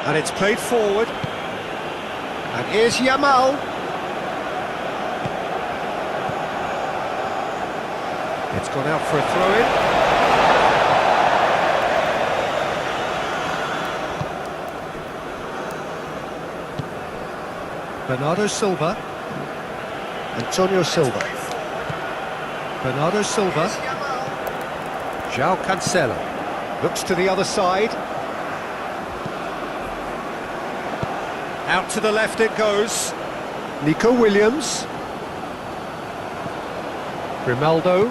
And it's played forward. And here's Yamal. It's gone out for a throw-in. Bernardo Silva. Antonio Silva. Bernardo Silva. João Cancelo. Looks to the other side. Out to the left it goes. Nico Williams. Grimaldo.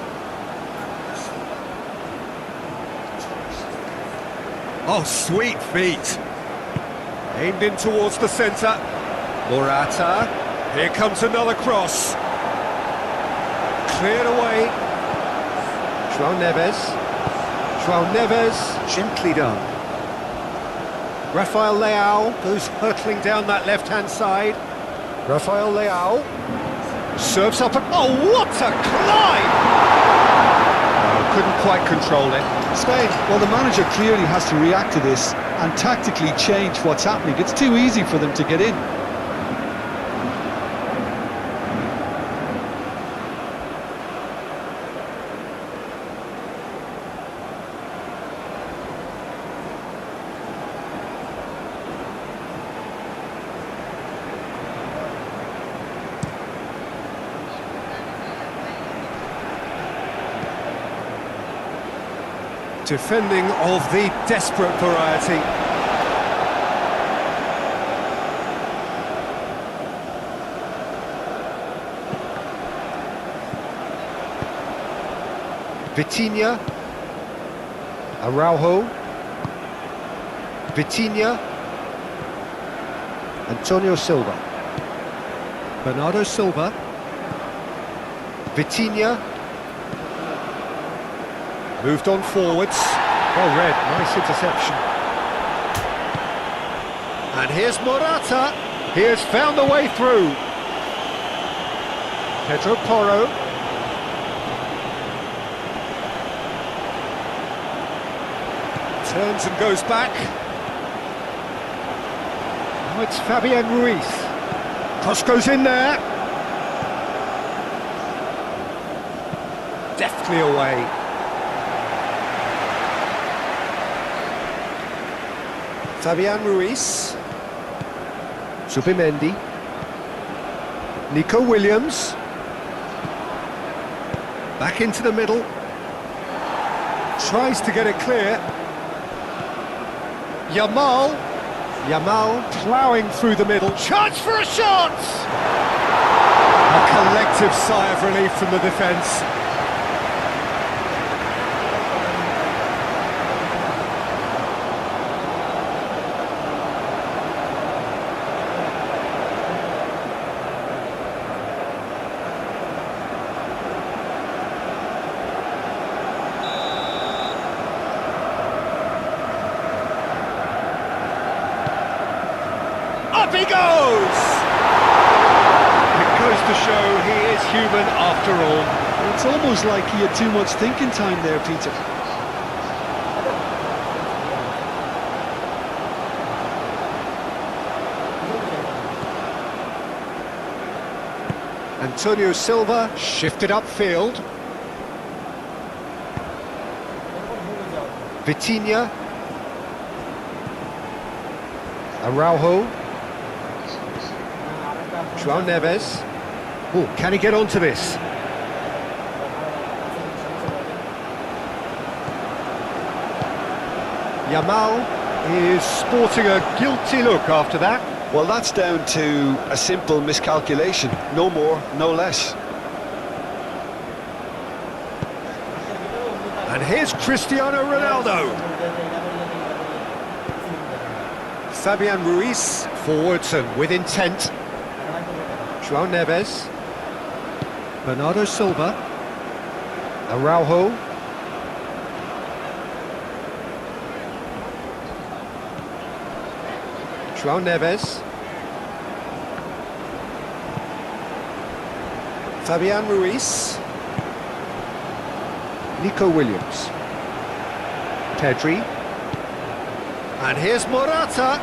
Oh, sweet feet. Aimed in towards the centre. Morata. Here comes another cross. Cleared away. João Neves. João Neves. Gently done. Rafael Leao goes hurtling down that left-hand side. Rafael Leao serves up and... Oh, what a climb! Oh, couldn't quite control it. Spain, well, the manager clearly has to react to this and tactically change what's happening. It's too easy for them to get in. Defending of the desperate variety. Vitinha. Araujo. Vitinha. Antonio Silva. Bernardo Silva. Vitinha. Moved on forwards. Well read, nice interception. And here's Morata. He has found the way through. Pedro Porro. Turns and goes back. Now it's Fabian Ruiz. Cross goes in there. Deftly away. Fabian Ruiz. Zubimendi. Nico Williams. Back into the middle. Tries to get it clear. Yamal. Yamal ploughing through the middle. Chance for a shot! A collective sigh of relief from the defence. Up he goes! It goes to show he is human after all. It's almost like he had too much thinking time there, Peter. Antonio Silva shifted upfield. Vitinha. Araujo. João Neves. Oh, can he get onto this? Yamal is sporting a guilty look after that. Well, that's down to a simple miscalculation. No more, no less. And here's Cristiano Ronaldo. Fabian Ruiz, forwards and with intent. João Neves. Bernardo Silva. Araujo. João Neves. Fabian Ruiz. Nico Williams. Pedri. And here's Morata.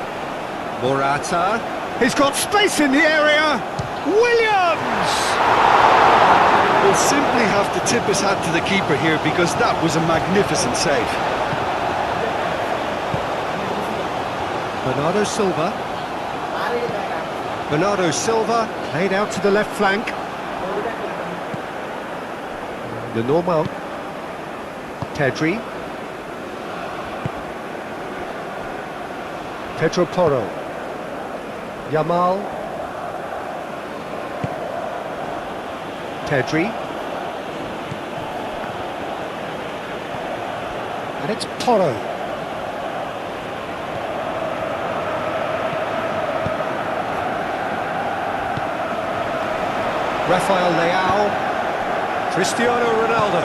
Morata. He's got space in the area. Williams! We'll simply have to tip his hat to the keeper here because that was a magnificent save. Bernardo Silva. Bernardo Silva played out to the left flank. The normal. Pedri. Pedro Porro. Yamal. Pedri. And it's Porro. Rafael Leao. Cristiano Ronaldo.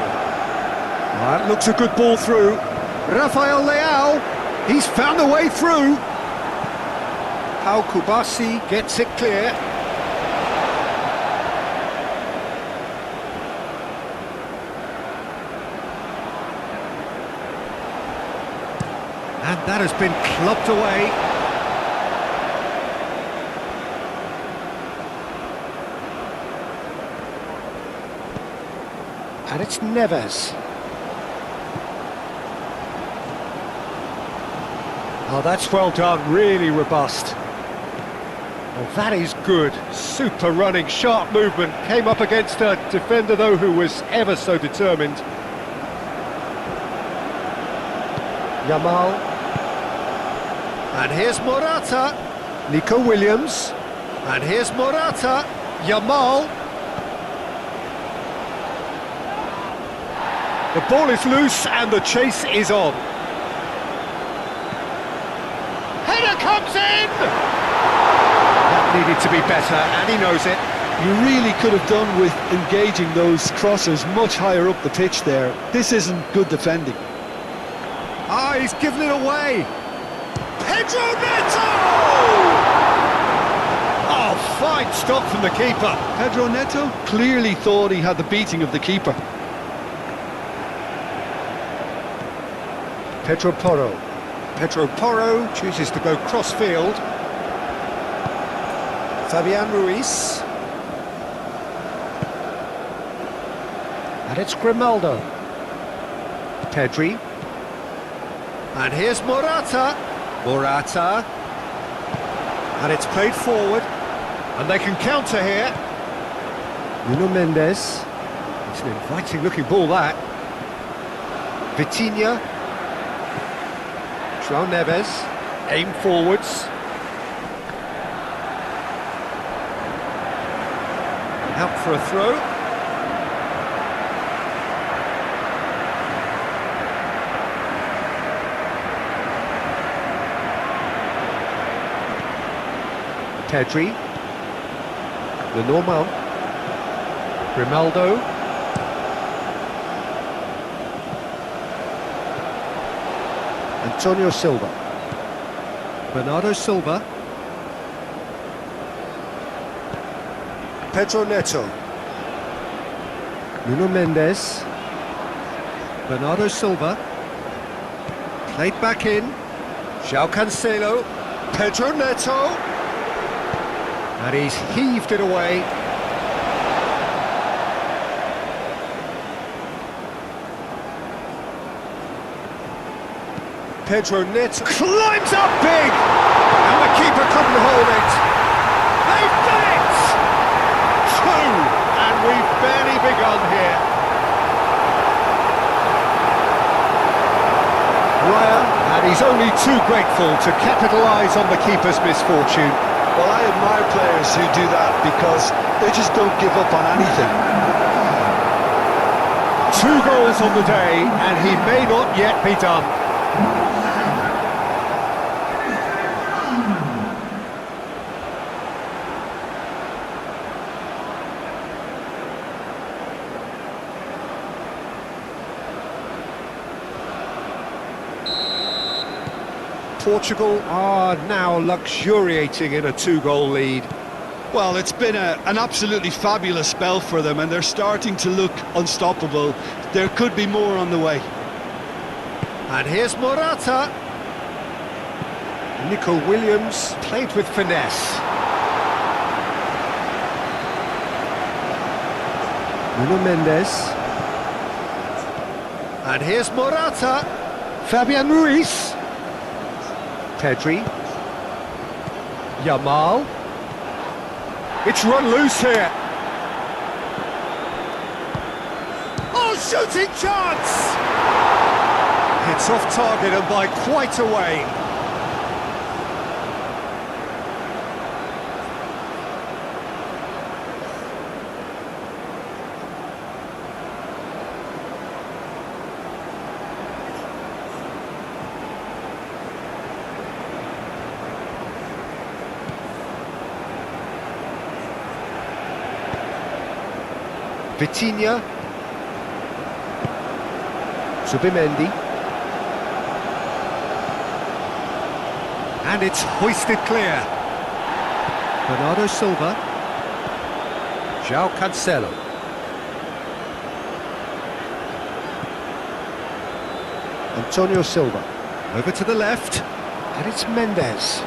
That looks a good ball through. Rafael Leao. He's found a way through. How Kubasi gets it clear. And that has been clubbed away. And it's Neves. Oh, that's well done, really robust. Oh, that is good. Super running, sharp movement. Came up against a defender, though, who was ever so determined. Yamal. And here's Morata. Nico Williams. And here's Morata. Yamal. The ball is loose and the chase is on. Header comes in! That needed to be better, and he knows it. You really could have done with engaging those crossers much higher up the pitch there. This isn't good defending. Ah, he's given it away. Pedro Neto! Oh, fine stop from the keeper. Pedro Neto clearly thought he had the beating of the keeper. Pedro Porro. Pedro Porro chooses to go cross-field. Fabian Ruiz. And it's Grimaldo. Pedri. And here's Morata. Morata. And it's played forward. And they can counter here. Nuno Mendes. It's an inviting looking ball, that. Vitinha. João Neves. Aim forwards. Out for a throw. Pedri. The normal. Grimaldo. Antonio Silva. Bernardo Silva. Pedro Neto. Nuno Mendes. Bernardo Silva. Played back in. João Cancelo. Pedro Neto. And he's heaved it away. Pedro Neto climbs up big! And the keeper couldn't hold it. They've done it! Two! And we've barely begun here. Raya, and he's only too grateful to capitalise on the keeper's misfortune. Well, I admire players who do that because they just don't give up on anything. 2 goals on the day, and he may not yet be done. Portugal are now luxuriating in a 2-goal lead. Well, it's been an absolutely fabulous spell for them, and they're starting to look unstoppable. There could be more on the way. And here's Morata. Nico Williams played with finesse. Nuno Mendes. And here's Morata. Fabian Ruiz. Pedri. Yamal. It's run loose here. Oh, shooting chance! It's off target and by quite a way. Vitinha, Zubimendi, and it's hoisted clear. Bernardo Silva, João Cancelo, Antonio Silva, over to the left, and it's Mendes.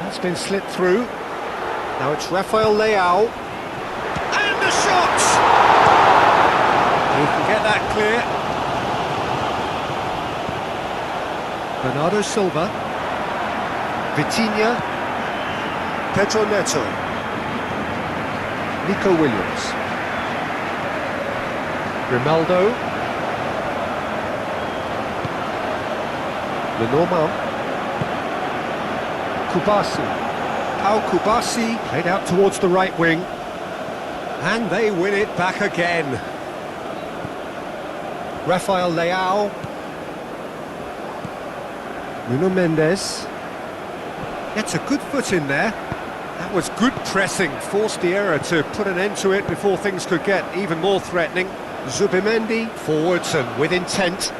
That's been slit through. Now it's Rafael Leao, and the shot! He can get that clear. Bernardo Silva. Vitinha. Pedro Neto. Nico Williams. Grimaldo. Lenormand. Kubasi. Pau Kubasi played out towards the right wing. And they win it back again. Rafael Leao. Nuno Mendes. Gets a good foot in there. That was good pressing, forced the error to put an end to it before things could get even more threatening. Zubimendi forwards and with intent.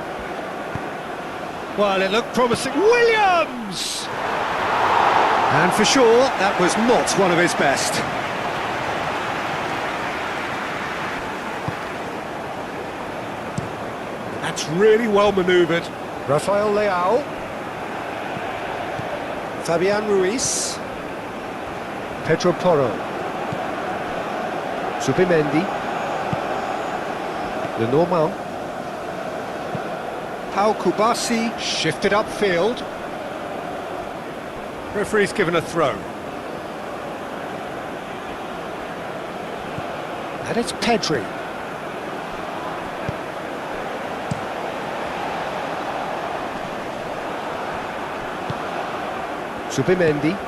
Well, it looked promising. Williams! And for sure, that was not one of his best. That's really well manoeuvred. Rafael Leao. Fabian Ruiz. Pedro Porro. Zubimendi. Lenormand. Pau Kubasi shifted upfield. Referee's given a throw. And it's Pedri. Zubimendi.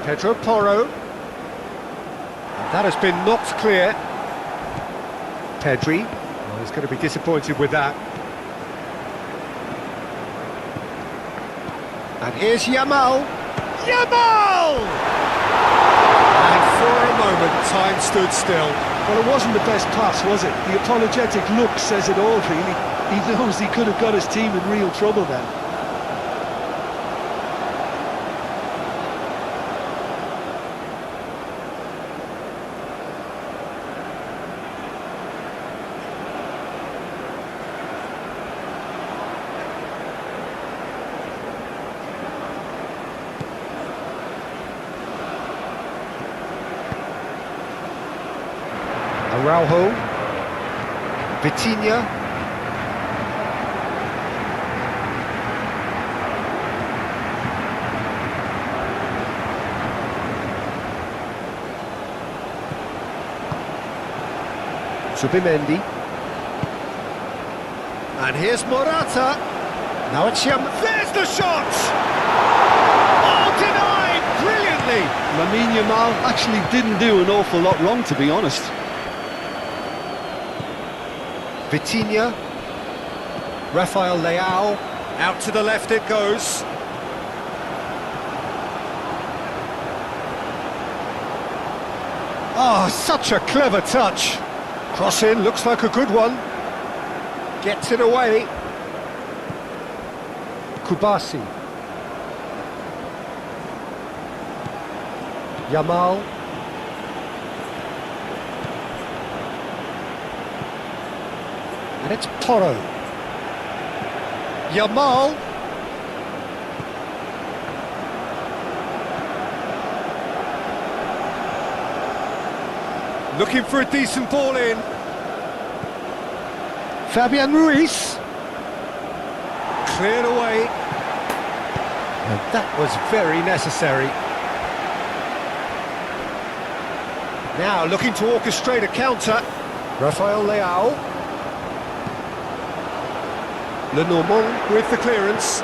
Pedro Porro. And that has been knocked clear. Pedri. Well, he's going to be disappointed with that. And here's Yamal. Yamal! And for a moment, time stood still. Well, it wasn't the best pass, was it? The apologetic look says it all, really. He knows he could have got his team in real trouble then. Araujo, Vitinha, Zubimendi, and here's Morata. Now it's there's the shot! Oh, denied brilliantly! Lamine Yamal actually didn't do an awful lot wrong, to be honest. Vitinha, Rafael Leao, out to the left it goes. Oh, such a clever touch. Cross in, looks like a good one. Gets it away. Kubasi. Yamal. And it's Porro. Yamal. Looking for a decent ball in. Fabian Ruiz. Cleared away. And that was very necessary. Now looking to orchestrate a counter. Rafael Leao. Lenormand with the clearance.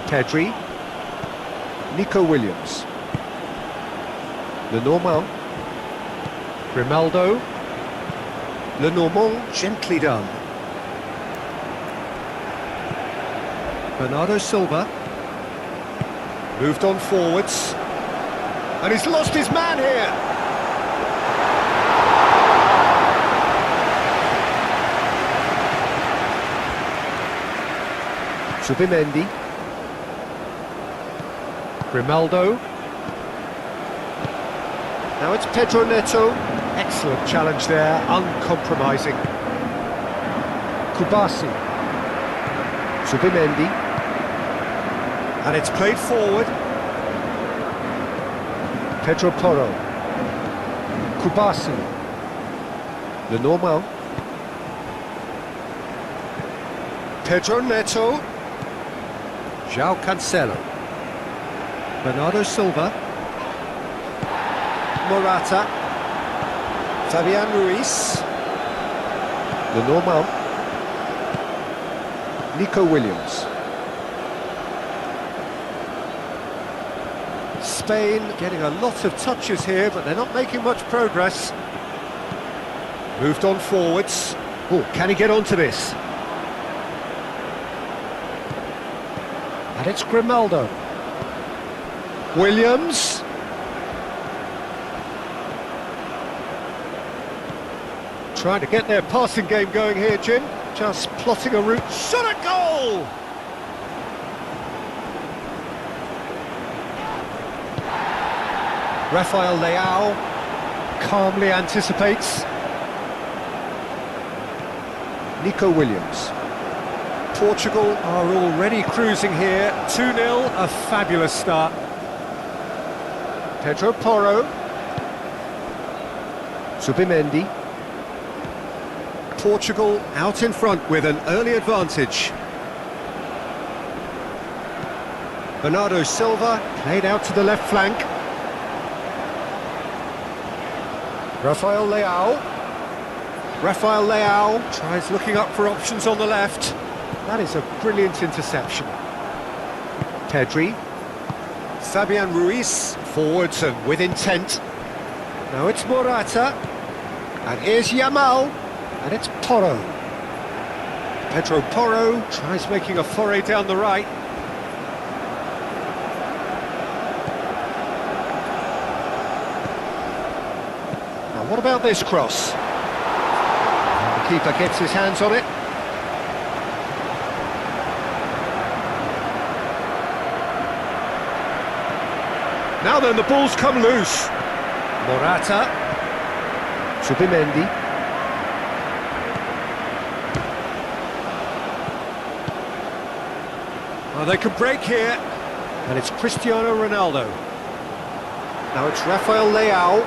Pedri. Nico Williams. Lenormand. Grimaldo. Lenormand, gently done. Bernardo Silva. Moved on forwards. And he's lost his man here. Subimendi. Grimaldo. Now it's Pedro Neto. Excellent challenge there, uncompromising. Kubasi. Subimendi. And it's played forward. Pedro Porro. Kubasi. Lenormand. Pedro Neto. João Cancelo. Bernardo Silva. Morata. Fabian Ruiz. Lenormand. Nico Williams. Spain getting a lot of touches here, but they're not making much progress. Moved on forwards. Oh, can he get onto this? And it's Grimaldo. Williams. Trying to get their passing game going here, Jim. Just plotting a route. Shot at goal! Rafael Leao calmly anticipates. Nico Williams. Portugal are already cruising here. 2-0, a fabulous start. Pedro Porro. Subimendi. Portugal out in front with an early advantage. Bernardo Silva played out to the left flank. Rafael Leao. Rafael Leao tries looking up for options on the left. That is a brilliant interception. Pedri. Fabian Ruiz, forwards and with intent. Now it's Morata. And here's Yamal. And it's Porro. Pedro Porro tries making a foray down the right. Now what about this cross? And the keeper gets his hands on it. Now then, the ball's come loose. Morata. Subimendi. Well, they can break here. And it's Cristiano Ronaldo. Now it's Rafael Leao.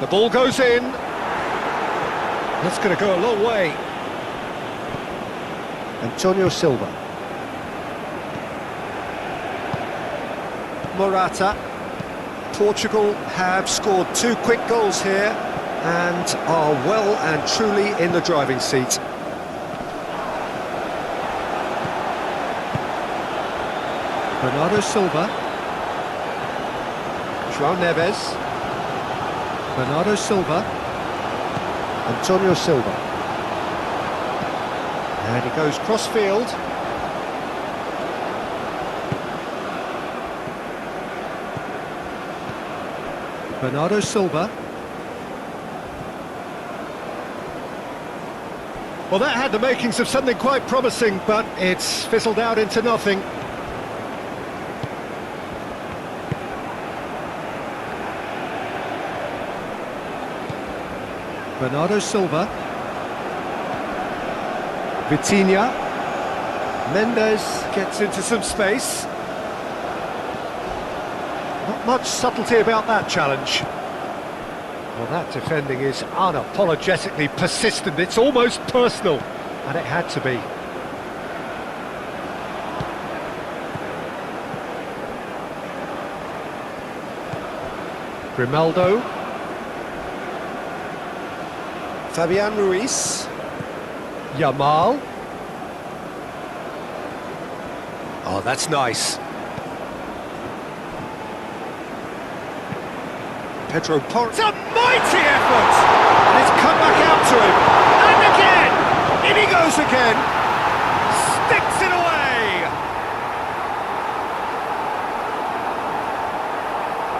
The ball goes in. That's going to go a long way. Antonio Silva. Morata. Portugal have scored 2 quick goals here and are well and truly in the driving seat. Bernardo Silva. João Neves. Bernardo Silva. Antonio Silva. And he goes cross-field. Bernardo Silva. Well, that had the makings of something quite promising, but it's fizzled out into nothing. Bernardo Silva. Vitinha. Mendes gets into some space. Not much subtlety about that challenge. Well, that defending is unapologetically persistent. It's almost personal, and it had to be. Grimaldo. Fabian Ruiz. Yamal. Oh, that's nice. Pedro Porro. It's a mighty effort! And it's come back out to him. And again! In he goes again! Sticks it away!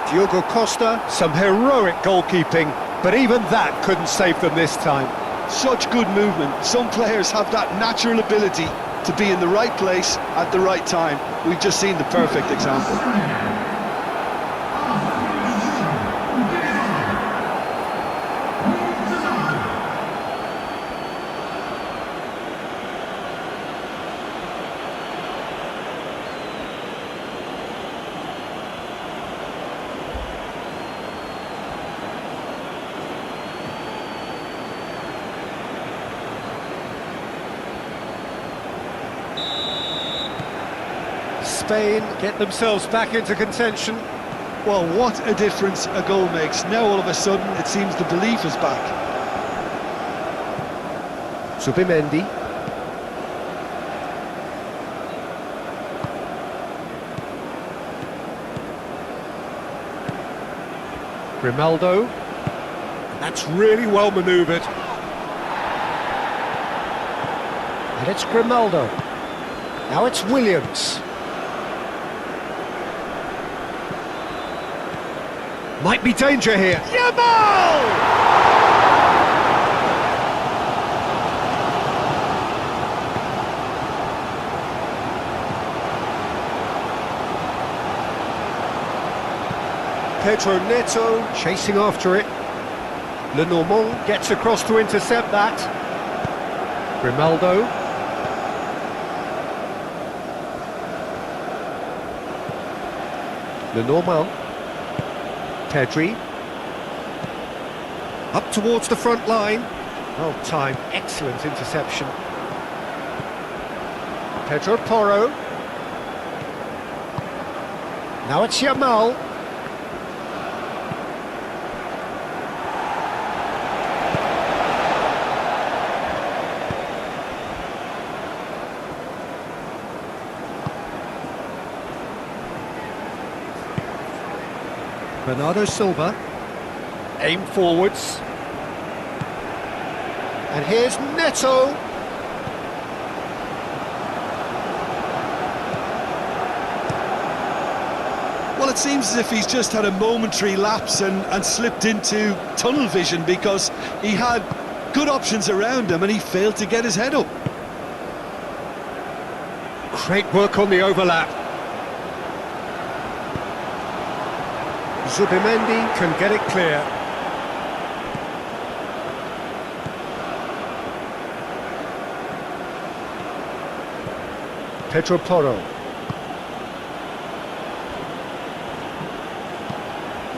Diogo Costa, some heroic goalkeeping, but even that couldn't save them this time. Such good movement. Some players have that natural ability to be in the right place at the right time. We've just seen the perfect example. Spain get themselves back into contention. Well, what a difference a goal makes. Now all of a sudden it seems the belief is back. Zubimendi. Grimaldo. That's really well manoeuvred. And it's Grimaldo. Now it's Williams. Might be danger here. Yamal! Pedro Neto chasing after it. Lenormand gets across to intercept that. Grimaldo. Lenormand. Pedri. Up towards the front line. Well timed, excellent interception. Pedro Porro. Now it's Yamal. Bernardo Silva, aim forwards, and here's Neto. Well, it seems as if he's just had a momentary lapse and slipped into tunnel vision, because he had good options around him and he failed to get his head up. Great work on the overlap. Zubimendi can get it clear. Pedro Porro.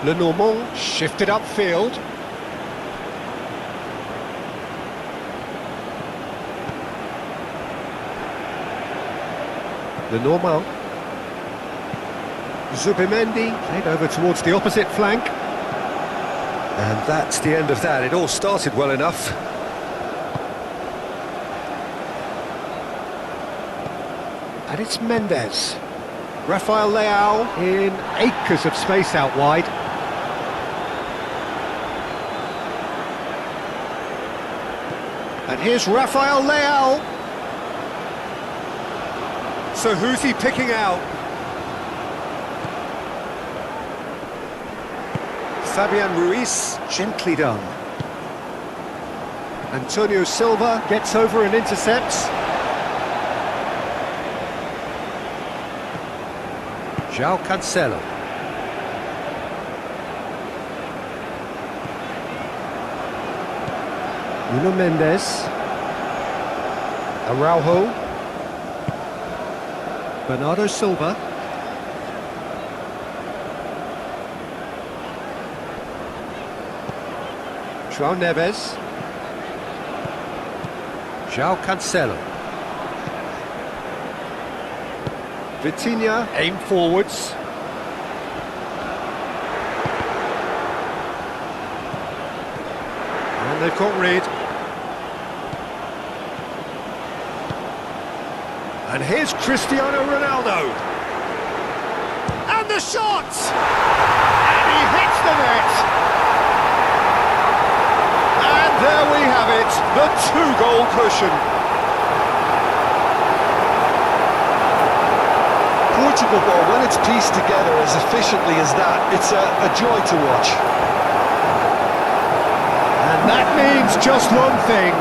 Lenormand shifted upfield. Lenormand. Zubimendi played over towards the opposite flank. And that's the end of that. It all started well enough. And it's Mendes. Rafael Leao in acres of space out wide. And here's Rafael Leao. So who's he picking out? Fabian Ruiz, gently done. Antonio Silva gets over and intercepts. João Cancelo. Nuno Mendes. Araujo. Bernardo Silva. João Neves. João Cancelo. Vitinha, aim forwards. And they've got rid. And here's Cristiano Ronaldo. And the shot! And he hits the net. And there we have it, the two-goal cushion. Portugal ball, when it's pieced together as efficiently as that, it's a joy to watch. And that means just one thing,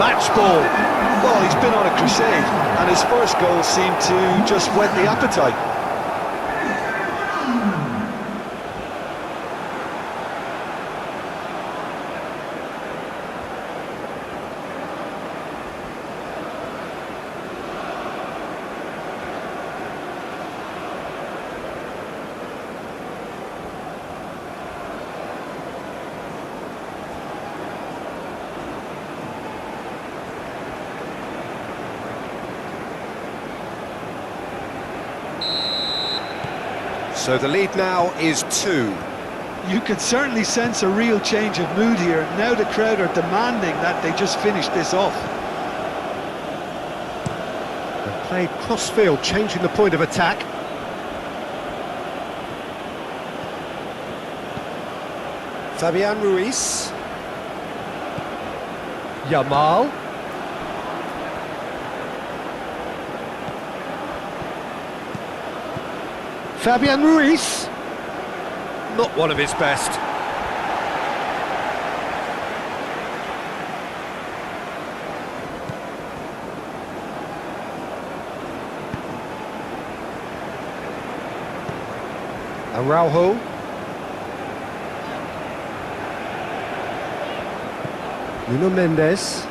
match ball. Well, he's been on a crusade, and his first goal seemed to just whet the appetite. So the lead now is 2. You can certainly sense a real change of mood here. Now the crowd are demanding that they just finish this off. They played cross-field, changing the point of attack. Fabian Ruiz. Yamal. Fabian Ruiz. Not one of his best. Araujo. Nuno Mendes.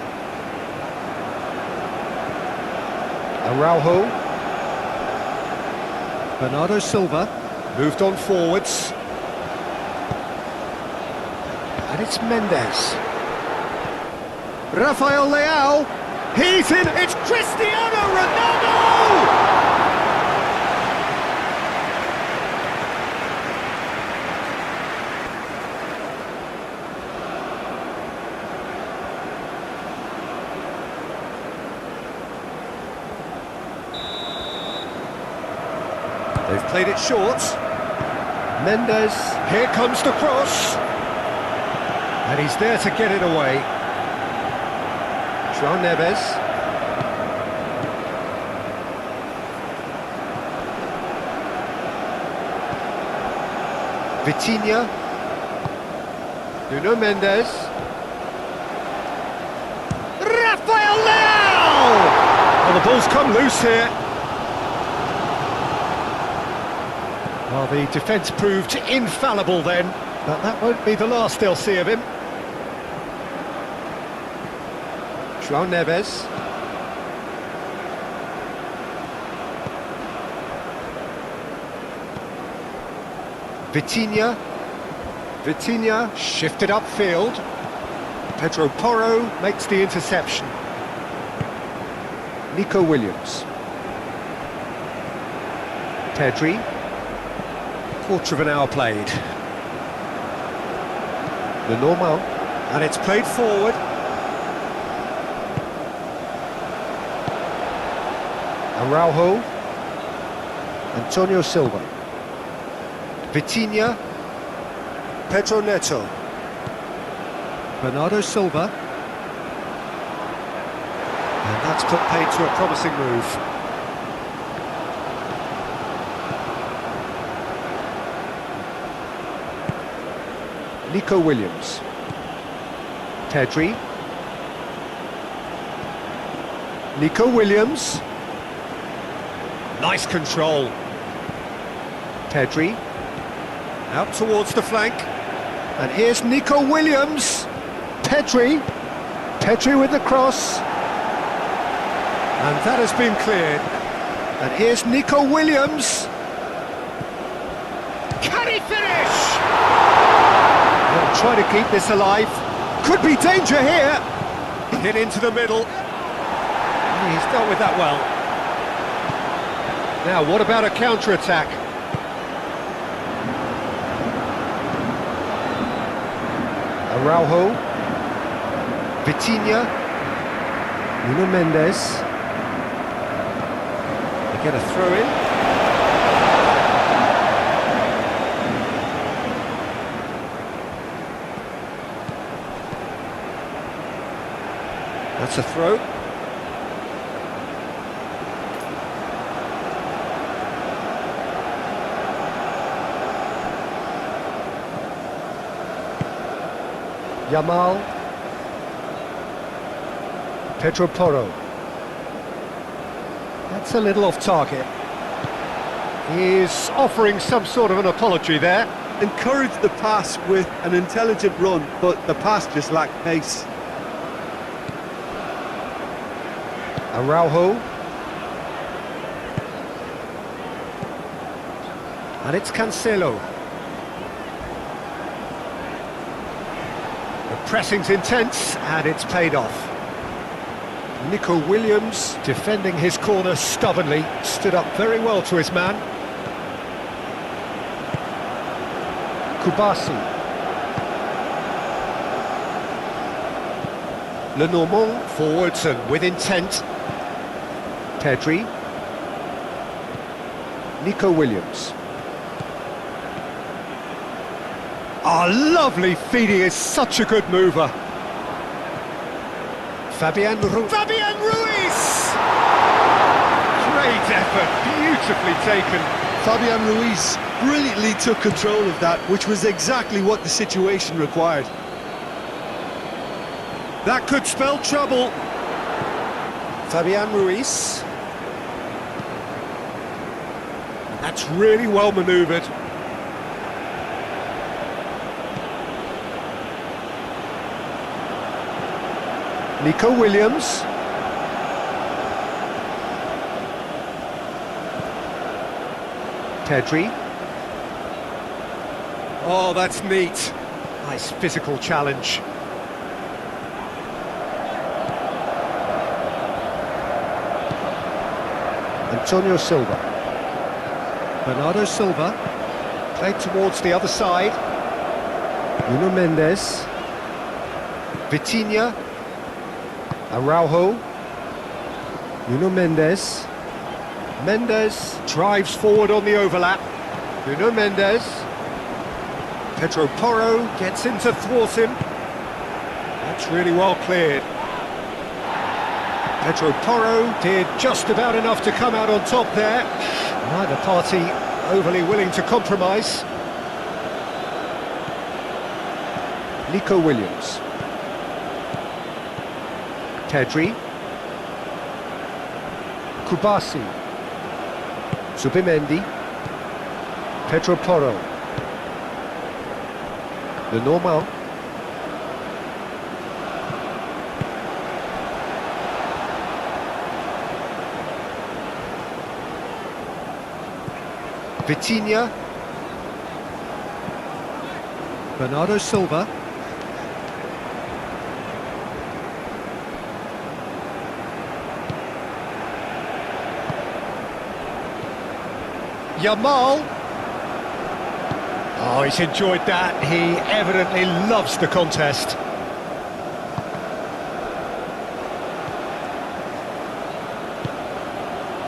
Araujo. Bernardo Silva. Moved on forwards. And it's Mendes. Rafael Leao. He's in. It's Cristiano Ronaldo! They've played it short. Mendes, here comes the cross. And he's there to get it away. João Neves. Vitinha. Nuno Mendes. Rafael Leao! Well, the ball's come loose here. Well, the defence proved infallible then, but that won't be the last they'll see of him. João Neves. Vitinha. Vitinha shifted upfield. Pedro Porro makes the interception. Nico Williams. Pedri. Quarter of an hour played. The normal, and it's played forward. Araujo. Antonio Silva. Vitinha. Pedro Neto. Bernardo Silva. And that's put paid to a promising move. Nico Williams. Pedri. Nico Williams. Nice control. Pedri. Out towards the flank. And here's Nico Williams. Pedri. Pedri with the cross. And that has been cleared. And here's Nico Williams. Can he finish? They'll try to keep this alive. Could be danger here. Hit into the middle. He's dealt with that well. Now, what about a counter-attack? Araujo. Vitinha. Nuno Mendes. They get a throw-in. That's a throw. Yamal. Pedro Porro. That's a little off target. He's offering some sort of an apology there. Encouraged the pass with an intelligent run, but the pass just lacked pace. Araujo. And it's Cancelo. The pressing's intense and it's paid off. Nico Williams, defending his corner stubbornly, stood up very well to his man. Kubasi. Lenormand forwards and with intent. Pedri. Nico Williams. Lovely feed, he is such a good mover. Fabian Ruiz. Great effort, beautifully taken. Fabian Ruiz brilliantly took control of that, which was exactly what the situation required. That could spell trouble. Fabian Ruiz. That's really well manoeuvred. Nico Williams. Pedri. Oh, that's neat. Nice physical challenge. Antonio Silva. Bernardo Silva. Played towards the other side. Nuno Mendes. Vitinha. Araujo. Nuno Mendes. Mendes drives forward on the overlap. Nuno Mendes. Pedro Porro gets in to thwart him. That's really well cleared. Pedro Porro did just about enough to come out on top there. Neither party overly willing to compromise. Nico Williams. Pedri. Kubasi. Zubimendi. Pedro Porro. Lenormand. Vitinha. Bernardo Silva. Yamal. Oh, he's enjoyed that. He evidently loves the contest.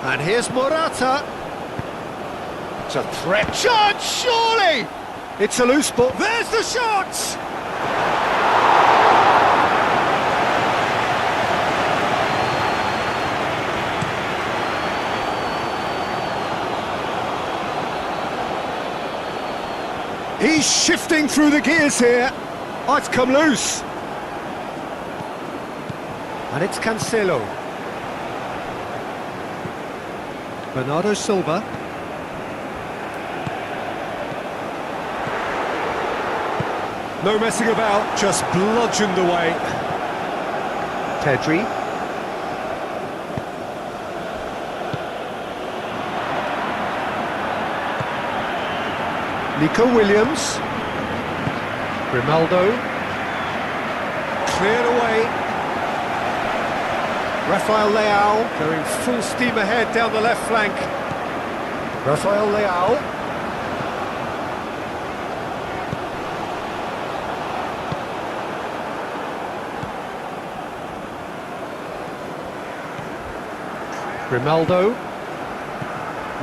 And here's Morata. It's a threat. Chance, surely! It's a loose ball. There's the shot! He's shifting through the gears here. Oh, it's come loose. And it's Cancelo. Bernardo Silva. No messing about, just bludgeoned away. Pedri. Nico Williams. Grimaldo. cleared away. Rafael Leao going full steam ahead down the left flank. Rafael Leao. Grimaldo.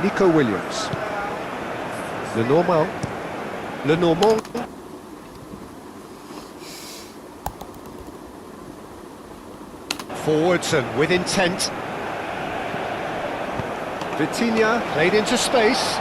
Nico Williams. Lenormand. Forwards and with intent. Vitinha played into space.